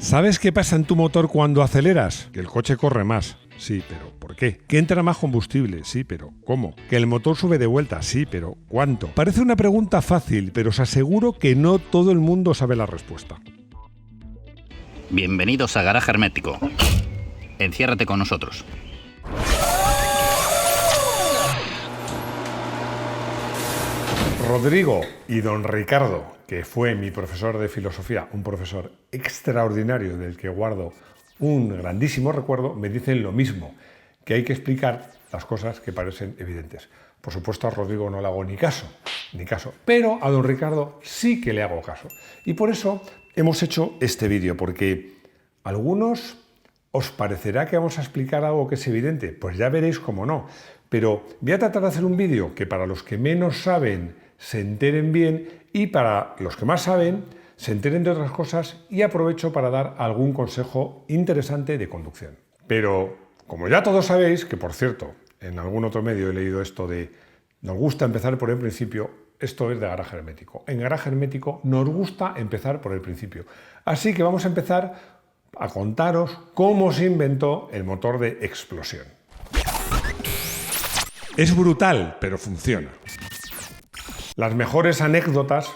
¿Sabes qué pasa en tu motor cuando aceleras? Que el coche corre más. Sí, pero ¿por qué? Que entra más combustible. Sí, pero ¿cómo? Que el motor sube de vuelta. Sí, pero ¿cuánto? Parece una pregunta fácil, pero os aseguro que no todo el mundo sabe la respuesta. Bienvenidos a Garaje Hermético. Enciérrate con nosotros. Rodrigo y don Ricardo, que fue mi profesor de filosofía, un profesor extraordinario del que guardo un grandísimo recuerdo, me dicen lo mismo, que hay que explicar las cosas que parecen evidentes. Por supuesto, a Rodrigo no le hago ni caso, pero a don Ricardo sí que le hago caso. Y por eso hemos hecho este vídeo, porque a algunos os parecerá que vamos a explicar algo que es evidente, pues ya veréis cómo no. Pero voy a tratar de hacer un vídeo que para los que menos saben se enteren bien y para los que más saben se enteren de otras cosas, y aprovecho para dar algún consejo interesante de conducción. Pero como ya todos sabéis, que por cierto, en algún otro medio he leído esto de nos gusta empezar por el principio, esto es de Garaje Hermético. En Garaje Hermético nos gusta empezar por el principio. Así que vamos a empezar a contaros cómo se inventó el motor de explosión. Es brutal, pero funciona. Las mejores anécdotas,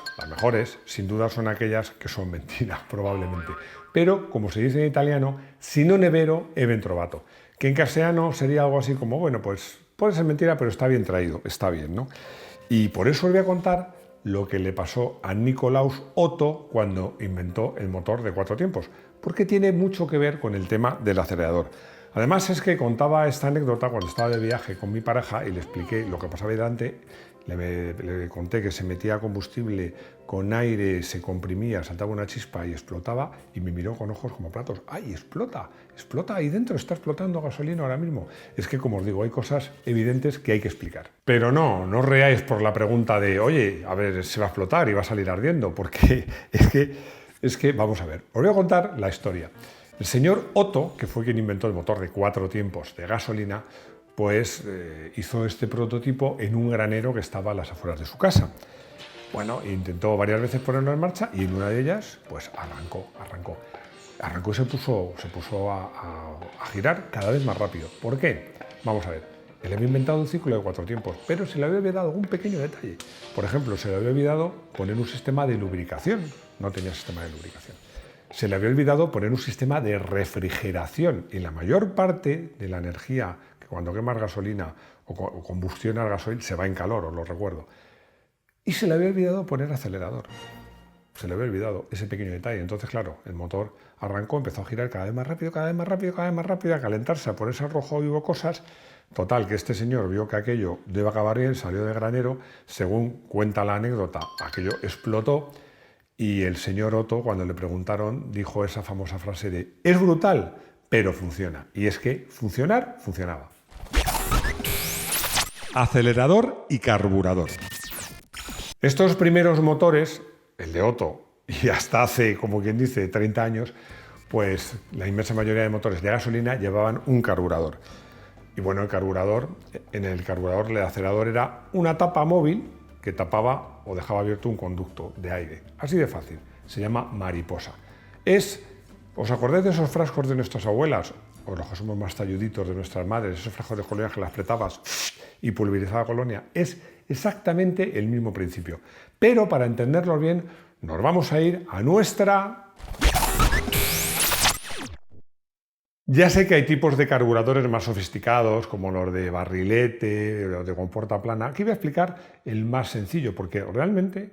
sin duda son aquellas que son mentiras, probablemente. Pero, como se dice en italiano, si non è vero, è ben trovato. Que en castellano sería algo así como, bueno, pues puede ser mentira, pero está bien traído, está bien, ¿no? Y por eso os voy a contar lo que le pasó a Nikolaus Otto cuando inventó el motor de 4 tiempos, porque tiene mucho que ver con el tema del acelerador. Además es que contaba esta anécdota cuando estaba de viaje con mi pareja y le expliqué lo que pasaba ahí delante. Le conté que se metía combustible con aire, se comprimía, saltaba una chispa y explotaba, y me miró con ojos como platos. ¡Ay, explota! ¡Explota ahí dentro! ¡Está explotando gasolina ahora mismo! Es que, como os digo, hay cosas evidentes que hay que explicar. Pero no os reáis por la pregunta de, oye, a ver, se va a explotar y va a salir ardiendo, porque es que, vamos a ver, os voy a contar la historia. El señor Otto, que fue quien inventó el motor de 4 tiempos de gasolina, pues hizo este prototipo en un granero que estaba a las afueras de su casa. Bueno, intentó varias veces ponerlo en marcha y en una de ellas, pues arrancó y se puso a girar cada vez más rápido. ¿Por qué? Vamos a ver. Él había inventado un ciclo de 4 tiempos, pero se le había olvidado algún pequeño detalle. Por ejemplo, se le había olvidado poner un sistema de lubricación. No tenía sistema de lubricación. Se le había olvidado poner un sistema de refrigeración, y la mayor parte de la energía que cuando quemas gasolina o combustiona el gasoil se va en calor, os lo recuerdo. Y se le había olvidado poner acelerador. Se le había olvidado ese pequeño detalle. Entonces, claro, el motor arrancó, empezó a girar cada vez más rápido, a calentarse, a ponerse al rojo vivo cosas. Total, que este señor vio que aquello debe acabar bien, salió de granero, según cuenta la anécdota, aquello explotó. Y el señor Otto, cuando le preguntaron, dijo esa famosa frase de es brutal, pero funciona. Y es que funcionaba. Acelerador y carburador. Estos primeros motores, el de Otto, y hasta hace, como quien dice, 30 años, pues la inmensa mayoría de motores de gasolina llevaban un carburador. Y bueno, en el carburador el acelerador era una tapa móvil que tapaba o dejaba abierto un conducto de aire. Así de fácil. Se llama mariposa. ¿Os acordáis de esos frascos de nuestras abuelas? O los que somos más talluditos, de nuestras madres, esos frascos de colonia que las apretabas y pulverizaba colonia. Es exactamente el mismo principio. Pero para entenderlo bien, nos vamos a ir a nuestra... Ya sé que hay tipos de carburadores más sofisticados, como los de barrilete, los de compuerta plana. Aquí voy a explicar el más sencillo, porque realmente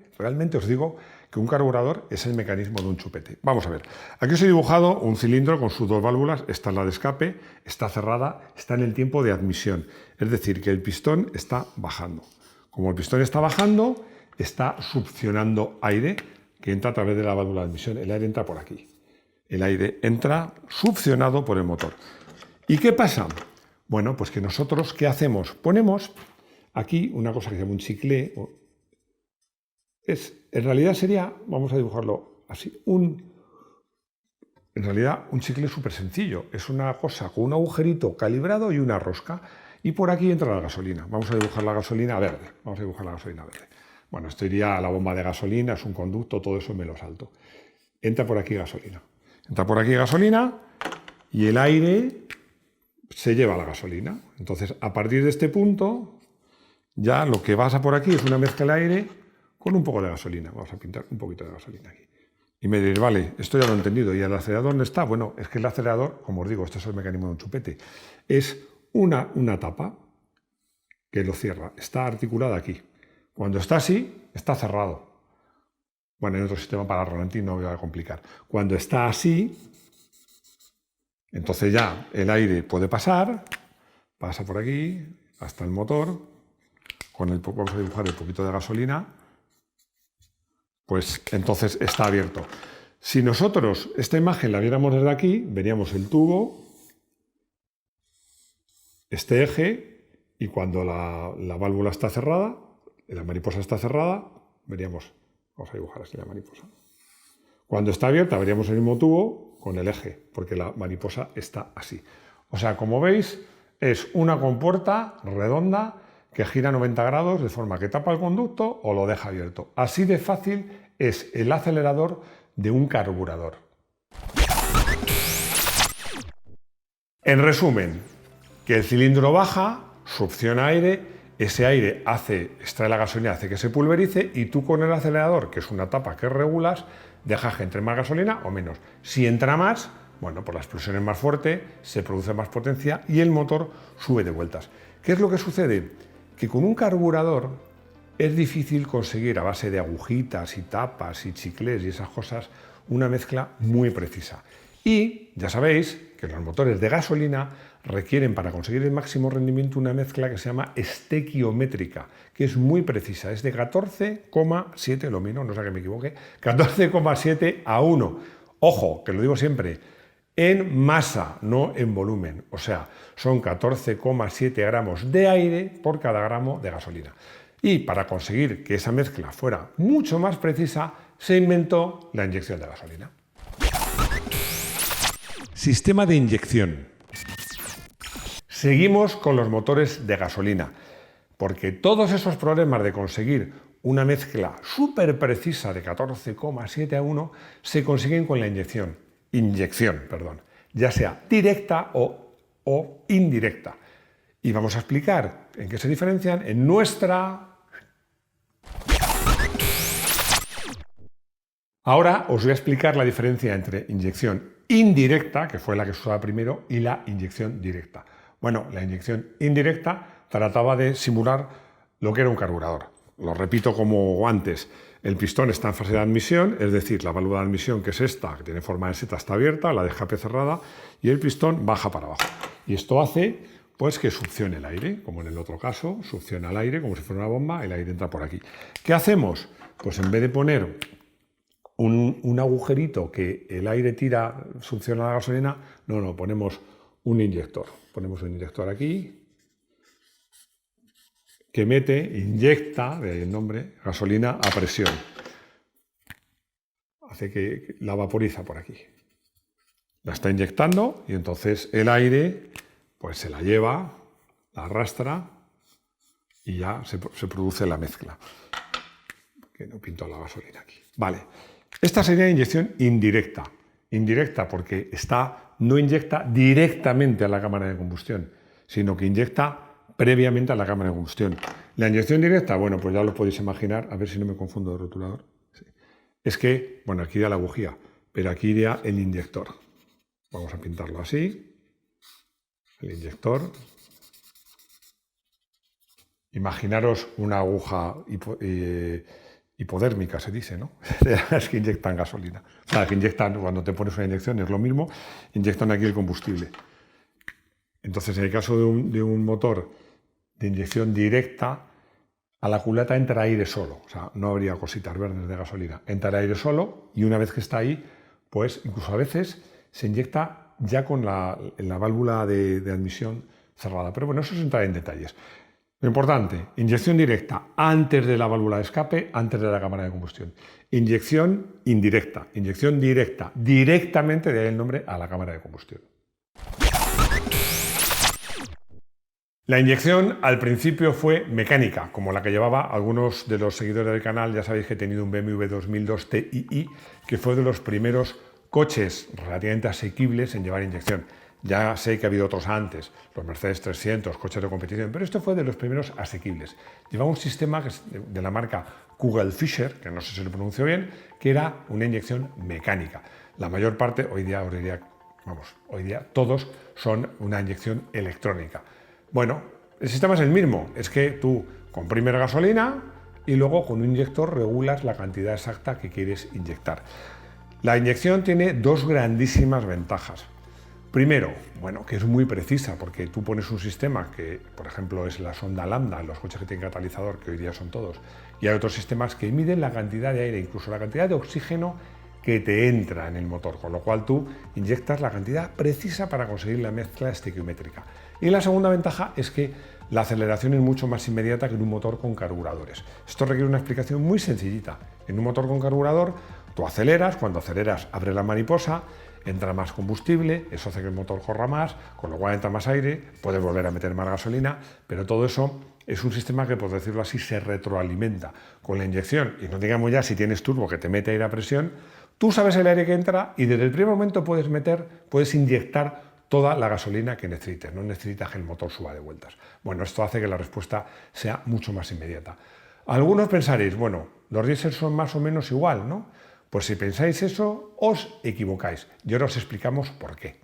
os digo que un carburador es el mecanismo de un chupete. Vamos a ver. Aquí os he dibujado un cilindro con sus 2 válvulas. Esta es la de escape, está cerrada, está en el tiempo de admisión. Es decir, que el pistón está bajando. Como el pistón está bajando, está succionando aire que entra a través de la válvula de admisión. El aire entra por aquí. El aire entra succionado por el motor. ¿Y qué pasa? Bueno, pues que nosotros, ¿qué hacemos? Ponemos aquí una cosa que se llama un chicle. En realidad sería, vamos a dibujarlo así, en realidad un chicle súper sencillo. Es una cosa con un agujerito calibrado y una rosca. Y por aquí entra la gasolina. Vamos a dibujar la gasolina verde. Bueno, esto iría a la bomba de gasolina, es un conducto, todo eso me lo salto. Entra por aquí gasolina. Entra por aquí gasolina y el aire se lleva la gasolina. Entonces, a partir de este punto, ya lo que pasa por aquí es una mezcla de aire con un poco de gasolina. Vamos a pintar un poquito de gasolina aquí. Y me diréis, vale, esto ya lo he entendido. ¿Y el acelerador dónde está? Bueno, es que el acelerador, como os digo, este es el mecanismo de un chupete, es una tapa que lo cierra. Está articulada aquí. Cuando está así, está cerrado. Bueno, en otro sistema para ralentí no voy a complicar. Cuando está así, entonces ya el aire puede pasar, pasa por aquí, hasta el motor, vamos a dibujar el poquito de gasolina, pues entonces está abierto. Si nosotros esta imagen la viéramos desde aquí, veríamos el tubo, este eje, y cuando la válvula está cerrada, la mariposa está cerrada, veríamos, vamos a dibujar así la mariposa. Cuando está abierta veríamos el mismo tubo con el eje, porque la mariposa está así. O sea, como veis, es una compuerta redonda que gira 90 grados de forma que tapa el conducto o lo deja abierto. Así de fácil es el acelerador de un carburador. En resumen, que el cilindro baja, succiona aire, ese aire extrae la gasolina, hace que se pulverice y tú con el acelerador, que es una tapa que regulas, dejas que entre más gasolina o menos. Si entra más, bueno, pues la explosión es más fuerte, se produce más potencia y el motor sube de vueltas. ¿Qué es lo que sucede? Que con un carburador es difícil conseguir a base de agujitas y tapas y chiclés y esas cosas una mezcla muy precisa. Y ya sabéis que los motores de gasolina requieren para conseguir el máximo rendimiento una mezcla que se llama estequiométrica, que es muy precisa, es de 14,7, lo miro, no sé que me equivoque, 14,7 a 1. Ojo, que lo digo siempre, en masa, no en volumen. O sea, son 14,7 gramos de aire por cada gramo de gasolina. Y para conseguir que esa mezcla fuera mucho más precisa, se inventó la inyección de gasolina. Sistema de inyección. Seguimos con los motores de gasolina, porque todos esos problemas de conseguir una mezcla súper precisa de 14,7 a 1 se consiguen con la inyección, ya sea directa o indirecta. Y vamos a explicar en qué se diferencian en nuestra... Ahora os voy a explicar la diferencia entre inyección indirecta, que fue la que se usaba primero, y la inyección directa. Bueno, la inyección indirecta trataba de simular lo que era un carburador. Lo repito como antes, el pistón está en fase de admisión, es decir, la válvula de admisión, que es esta, que tiene forma de seta, está abierta, la de escape cerrada, y el pistón baja para abajo. Y esto hace pues que succione el aire, como en el otro caso, succiona el aire como si fuera una bomba, el aire entra por aquí. ¿Qué hacemos? Pues en vez de poner un agujerito que el aire tira, succiona la gasolina, no, ponemos un inyector. Ponemos un inyector aquí que inyecta, de ahí el nombre, gasolina a presión. Hace que la vaporiza por aquí. La está inyectando y entonces el aire pues se la lleva, la arrastra y ya se produce la mezcla. Que no pinto la gasolina aquí. Vale. Esta sería inyección indirecta. Indirecta porque no inyecta directamente a la cámara de combustión, sino que inyecta previamente a la cámara de combustión. La inyección directa, bueno, pues ya lo podéis imaginar, a ver si no me confundo de rotulador. Sí. Es que, bueno, aquí iría la bujía, pero aquí iría el inyector. Vamos a pintarlo así. El inyector. Imaginaros una aguja hipodérmica, se dice, ¿no? Es que inyectan gasolina. O sea, que inyectan, cuando te pones una inyección es lo mismo, inyectan aquí el combustible. Entonces, en el caso de un motor de inyección directa, a la culata entra aire solo. O sea, no habría cositas verdes de gasolina. Entra aire solo y una vez que está ahí, pues incluso a veces se inyecta ya con la válvula de admisión cerrada. Pero bueno, eso es entrar en detalles. Lo importante, inyección directa antes de la válvula de escape, antes de la cámara de combustión. Inyección indirecta, inyección directa, directamente, de ahí el nombre, a la cámara de combustión. La inyección al principio fue mecánica, como la que llevaba algunos de los seguidores del canal. Ya sabéis que he tenido un BMW 2002 Ti, que fue de los primeros coches relativamente asequibles en llevar inyección. Ya sé que ha habido otros antes, los Mercedes 300, coches de competición, pero este fue de los primeros asequibles. Llevaba un sistema que es de la marca Kugelfischer, que no sé si lo pronuncio bien, que era una inyección mecánica. La mayor parte, hoy día todos son una inyección electrónica. Bueno, el sistema es el mismo, es que tú comprimes gasolina y luego con un inyector regulas la cantidad exacta que quieres inyectar. La inyección tiene dos grandísimas ventajas. Primero, bueno, que es muy precisa, porque tú pones un sistema que, por ejemplo, es la sonda lambda en los coches que tienen catalizador, que hoy día son todos, y hay otros sistemas que miden la cantidad de aire, incluso la cantidad de oxígeno que te entra en el motor, con lo cual tú inyectas la cantidad precisa para conseguir la mezcla estequiométrica. Y la segunda ventaja es que la aceleración es mucho más inmediata que en un motor con carburadores. Esto requiere una explicación muy sencillita. En un motor con carburador, tú aceleras, cuando aceleras abre la mariposa, entra más combustible, eso hace que el motor corra más, con lo cual entra más aire, puedes volver a meter más gasolina, pero todo eso es un sistema que, por decirlo así, se retroalimenta con la inyección. Y no digamos ya si tienes turbo que te mete aire a presión, tú sabes el aire que entra y desde el primer momento puedes inyectar toda la gasolina que necesites, no necesitas que el motor suba de vueltas. Bueno, esto hace que la respuesta sea mucho más inmediata. Algunos pensaréis, bueno, los diésel son más o menos igual, ¿no? Pues si pensáis eso, os equivocáis. Y ahora os explicamos por qué.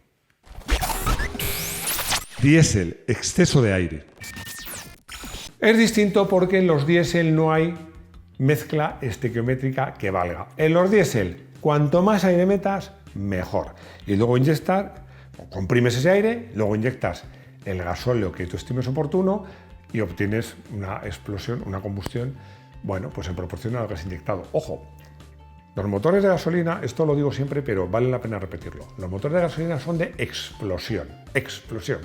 Diésel, exceso de aire. Es distinto porque en los diésel no hay mezcla estequiométrica que valga. En los diésel, cuanto más aire metas, mejor. Y luego comprimes ese aire, luego inyectas el gasóleo que tú estimes oportuno y obtienes una explosión, una combustión, bueno, pues en proporción a lo que has inyectado. Ojo, los motores de gasolina, esto lo digo siempre, pero vale la pena repetirlo. Los motores de gasolina son de explosión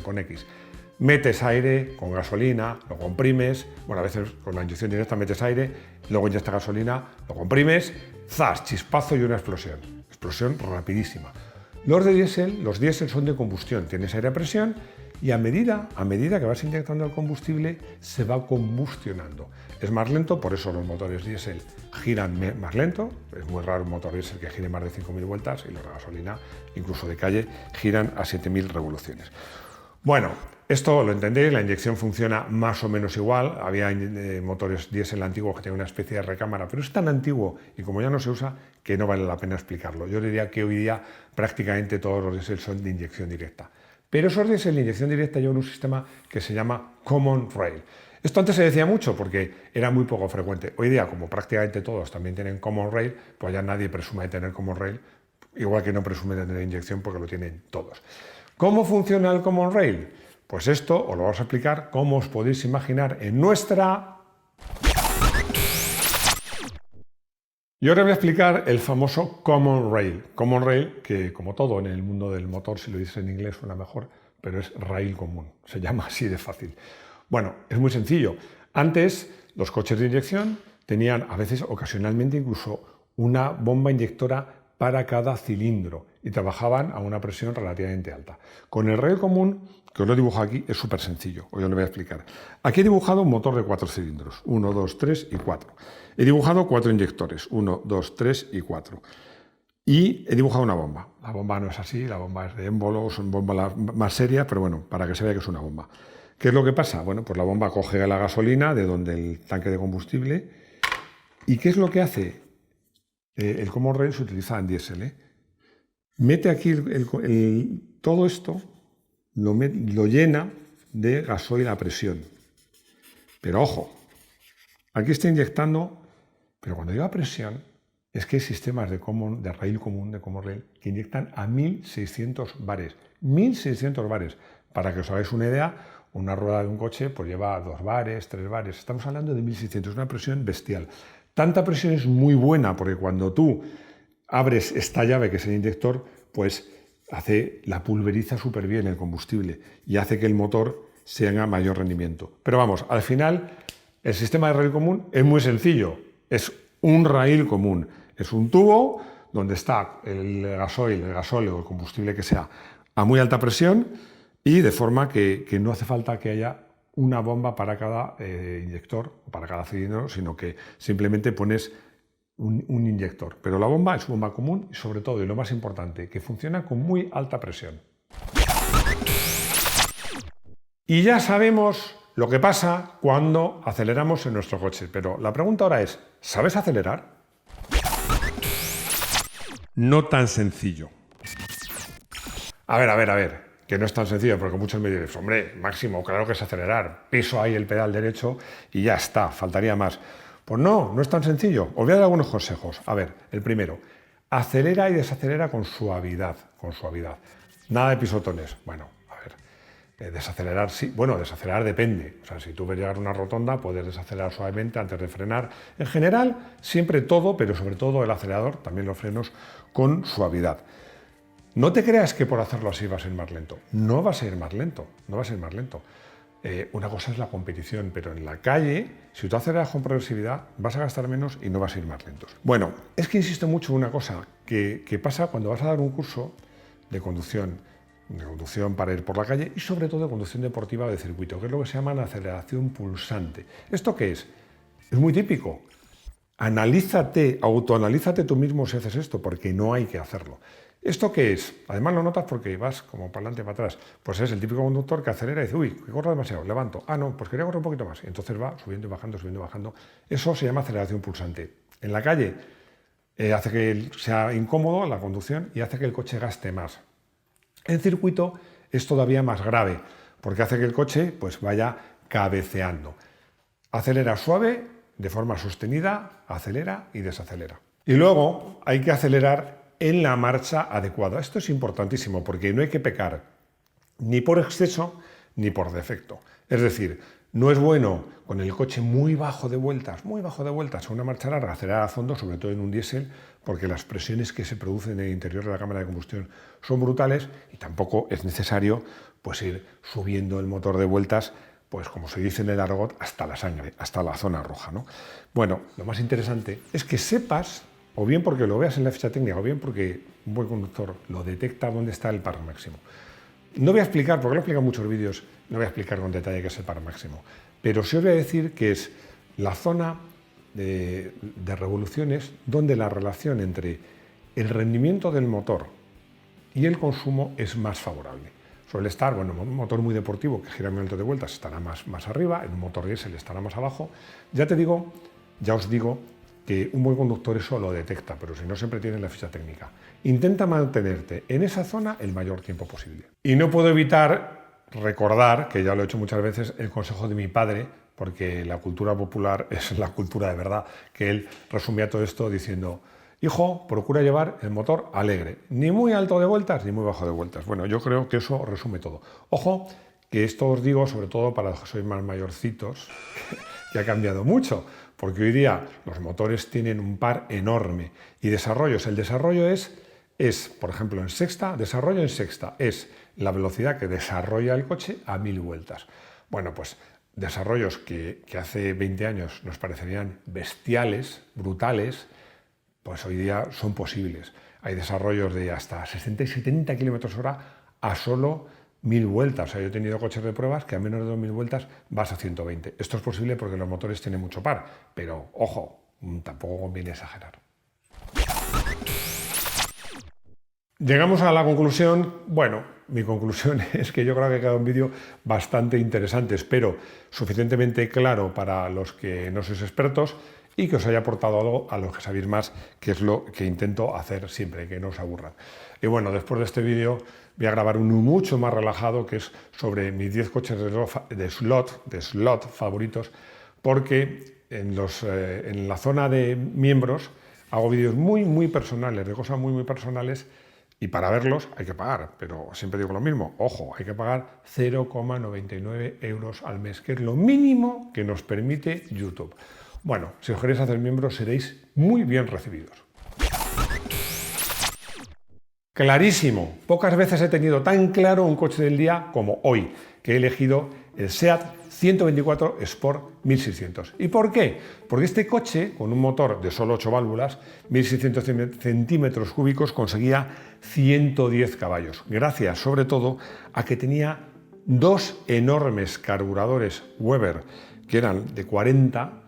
con X. Metes aire con gasolina, lo comprimes, bueno, a veces con la inyección directa metes aire, luego inyectas gasolina, lo comprimes, ¡zas!, chispazo y una explosión. Explosión rapidísima. Los diésel son de combustión, tienes aire a presión y a medida que vas inyectando el combustible se va combustionando. Es más lento, por eso los motores diésel giran más lento. Es muy raro un motor diésel que gire más de 5.000 vueltas y los de gasolina, incluso de calle, giran a 7.000 revoluciones. Bueno, esto lo entendéis, la inyección funciona más o menos igual. Había motores diésel antiguos que tenían una especie de recámara, pero es tan antiguo y como ya no se usa que no vale la pena explicarlo. Yo diría que hoy día prácticamente todos los diésel son de inyección directa. Pero esos diésel de inyección directa llevan un sistema que se llama Common Rail. Esto antes se decía mucho porque era muy poco frecuente. Hoy día, como prácticamente todos también tienen Common Rail, pues ya nadie presume de tener Common Rail, igual que no presume de tener inyección porque lo tienen todos. ¿Cómo funciona el Common Rail? Pues esto os lo vamos a explicar, como os podéis imaginar, en nuestra... Y ahora voy a explicar el famoso Common Rail. Common Rail, que como todo en el mundo del motor, si lo dices en inglés suena mejor, pero es rail común, se llama así de fácil. Bueno, es muy sencillo. Antes los coches de inyección tenían a veces, ocasionalmente incluso, una bomba inyectora para cada cilindro y trabajaban a una presión relativamente alta. Con el rail común, que os lo he dibujado aquí, es súper sencillo, hoy os lo voy a explicar. Aquí he dibujado un motor de 4 cilindros, 1, 2, 3 y 4. He dibujado 4 inyectores, 1, 2, 3 y 4. Y he dibujado una bomba. La bomba no es así, la bomba es de émbolo, es una bomba más seria, pero bueno, para que se vea que es una bomba. ¿Qué es lo que pasa? Bueno, pues la bomba coge la gasolina de donde el tanque de combustible. ¿Y qué es lo que hace? El Common Rail se utiliza en diésel. Mete aquí todo esto, lo llena de gasoil a presión. Pero ojo, aquí está inyectando, pero cuando lleva presión, es que hay sistemas de rail común, de Common Rail, que inyectan a 1.600 bares. 1.600 bares. Para que os hagáis una idea, una rueda de un coche pues lleva 2 bares, 3 bares. Estamos hablando de 1.600, una presión bestial. Tanta presión es muy buena porque cuando tú abres esta llave que es el inyector, pues la pulveriza súper bien el combustible y hace que el motor tenga mayor rendimiento. Pero vamos, al final el sistema de rail común es muy sencillo. Es un rail común. Es un tubo donde está el gasoil, el gasóleo, el combustible que sea, a muy alta presión y de forma que no hace falta que haya una bomba para cada inyector o para cada cilindro, sino que simplemente pones un inyector. Pero la bomba es bomba común y sobre todo, y lo más importante, que funciona con muy alta presión. Y ya sabemos lo que pasa cuando aceleramos en nuestro coche. Pero la pregunta ahora es, ¿sabes acelerar? No tan sencillo. A ver, que no es tan sencillo, porque muchos me dicen, hombre, Máximo, claro que es acelerar, piso ahí el pedal derecho y ya está, faltaría más. Pues no es tan sencillo. Os voy a dar algunos consejos. A ver, el primero, acelera y desacelera con suavidad, Nada de pisotones. Bueno, a ver, desacelerar sí, bueno, desacelerar depende. O sea, si tú ves llegar una rotonda, puedes desacelerar suavemente antes de frenar. En general, siempre todo, pero sobre todo el acelerador, también los frenos, con suavidad. No te creas que por hacerlo así va a ser más lento. No va a ser más lento. Una cosa es la competición, pero en la calle, si tú aceleras con progresividad, vas a gastar menos y no vas a ir más lentos. Bueno, es que insisto mucho en una cosa que pasa cuando vas a dar un curso de conducción para ir por la calle y sobre todo de conducción deportiva o de circuito, que es lo que se llama la aceleración pulsante. ¿Esto qué es? Es muy típico. Autoanalízate tú mismo si haces esto, porque no hay que hacerlo. ¿Esto qué es? Además lo notas porque vas como para adelante y para atrás. Pues es el típico conductor que acelera y dice, uy, que corro demasiado, levanto. Ah, no, pues quería correr un poquito más. Y entonces va subiendo y bajando. Eso se llama aceleración pulsante. En la calle hace que sea incómodo la conducción y hace que el coche gaste más. En circuito es todavía más grave, porque hace que el coche pues vaya cabeceando. Acelera suave, de forma sostenida, acelera y desacelera. Y luego hay que acelerar en la marcha adecuada. Esto es importantísimo porque no hay que pecar ni por exceso ni por defecto. Es decir, no es bueno con el coche muy bajo de vueltas, a una marcha larga, acelerar a fondo, sobre todo en un diésel, porque las presiones que se producen en el interior de la cámara de combustión son brutales y tampoco es necesario pues ir subiendo el motor de vueltas, pues como se dice en el argot, hasta la sangre, hasta la zona roja, ¿no? Bueno, lo más interesante es que sepas, o bien porque lo veas en la ficha técnica, o bien porque un buen conductor lo detecta dónde está el par máximo. No voy a explicar, porque lo he explicado en muchos vídeos, no voy a explicar con detalle qué es el par máximo, pero sí os voy a decir que es la zona de revoluciones donde la relación entre el rendimiento del motor y el consumo es más favorable. Suele estar, bueno, un motor muy deportivo que gira millones de vueltas estará más arriba, en un motor diésel estará más abajo. Ya os digo que un buen conductor eso lo detecta, pero si no siempre tiene la ficha técnica. Intenta mantenerte en esa zona el mayor tiempo posible. Y no puedo evitar recordar, que ya lo he hecho muchas veces, el consejo de mi padre, porque la cultura popular es la cultura de verdad, que él resumía todo esto diciendo: hijo, procura llevar el motor alegre, ni muy alto de vueltas ni muy bajo de vueltas. Bueno, yo creo que eso resume todo. Ojo, que esto os digo sobre todo para los que sois más mayorcitos, que ha cambiado mucho, porque hoy día los motores tienen un par enorme y desarrollos. El desarrollo es por ejemplo, desarrollo en sexta es la velocidad que desarrolla el coche a 1000 vueltas. Bueno, pues desarrollos que hace 20 años nos parecerían bestiales, brutales, pues hoy día son posibles. Hay desarrollos de hasta 60 y 70 km/h a solo 1000 vueltas. O sea, yo he tenido coches de pruebas que a menos de 2000 vueltas vas a 120. Esto es posible porque los motores tienen mucho par, pero ojo, tampoco conviene exagerar. Llegamos a la conclusión. Bueno, mi conclusión es que yo creo que ha quedado un vídeo bastante interesante, espero suficientemente claro para los que no sois expertos y que os haya aportado algo a los que sabéis más, que es lo que intento hacer siempre, que no os aburran. Y bueno, después de este vídeo voy a grabar uno mucho más relajado, que es sobre mis 10 coches de slot favoritos, porque en la zona de miembros hago vídeos muy personales, de cosas muy personales, y para verlos hay que pagar, pero siempre digo lo mismo, ojo, hay que pagar 0,99 € al mes, que es lo mínimo que nos permite YouTube. Bueno, si os queréis hacer miembros seréis muy bien recibidos. Clarísimo, pocas veces he tenido tan claro un coche del día como hoy, que he elegido el SEAT 124 Sport 1600. ¿Y por qué? Porque este coche, con un motor de solo 8 válvulas, 1600 centímetros cúbicos, conseguía 110 caballos, gracias sobre todo a que tenía dos enormes carburadores Weber, que eran de 40,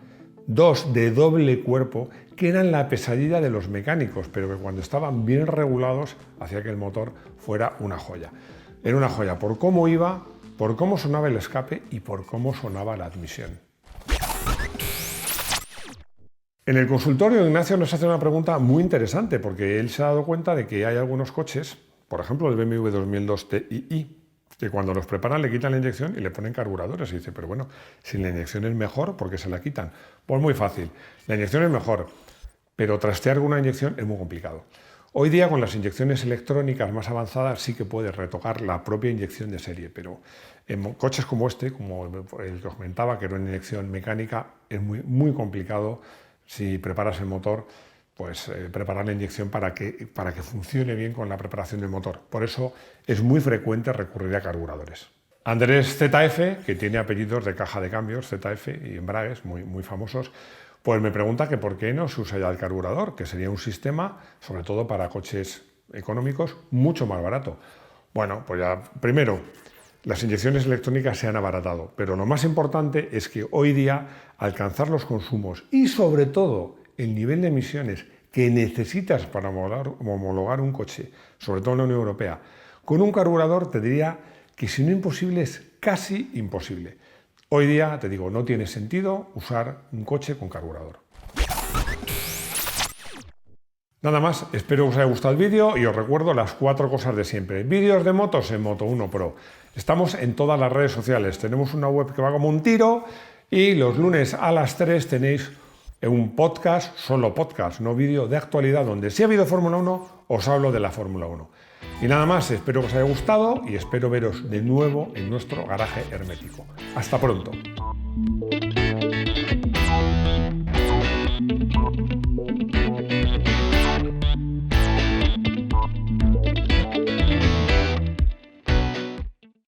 dos de doble cuerpo, que eran la pesadilla de los mecánicos, pero que cuando estaban bien regulados hacía que el motor fuera una joya. Era una joya por cómo iba, por cómo sonaba el escape y por cómo sonaba la admisión. En el consultorio, Ignacio nos hace una pregunta muy interesante, porque él se ha dado cuenta de que hay algunos coches, por ejemplo el BMW 2002 Ti, que cuando los preparan le quitan la inyección y le ponen carburadores. Y dice, pero bueno, si la inyección es mejor, ¿por qué se la quitan? Pues muy fácil, la inyección es mejor, pero trastear con una inyección es muy complicado. Hoy día con las inyecciones electrónicas más avanzadas sí que puedes retocar la propia inyección de serie, pero en coches como este, como el que os comentaba, que era una inyección mecánica, es muy complicado si preparas el motor, pues preparar la inyección para que funcione bien con la preparación del motor. Por eso es muy frecuente recurrir a carburadores. Andrés ZF, que tiene apellidos de caja de cambios, ZF y embragues muy famosos, pues me pregunta que por qué no se usa ya el carburador, que sería un sistema, sobre todo para coches económicos, mucho más barato. Bueno, pues ya, primero, las inyecciones electrónicas se han abaratado, pero lo más importante es que hoy día alcanzar los consumos y sobre todo el nivel de emisiones que necesitas para homologar un coche, sobre todo en la Unión Europea, con un carburador te diría que si no imposible es casi imposible. Hoy día, te digo, no tiene sentido usar un coche con carburador. Nada más, espero que os haya gustado el vídeo y os recuerdo las 4 cosas de siempre. Vídeos de motos en Moto1 Pro. Estamos en todas las redes sociales, tenemos una web que va como un tiro y los lunes a las 3 tenéis un podcast, solo podcast, no vídeo de actualidad, donde si ha habido Fórmula 1 os hablo de la Fórmula 1. Y nada más, espero que os haya gustado y espero veros de nuevo en nuestro garaje hermético. Hasta pronto.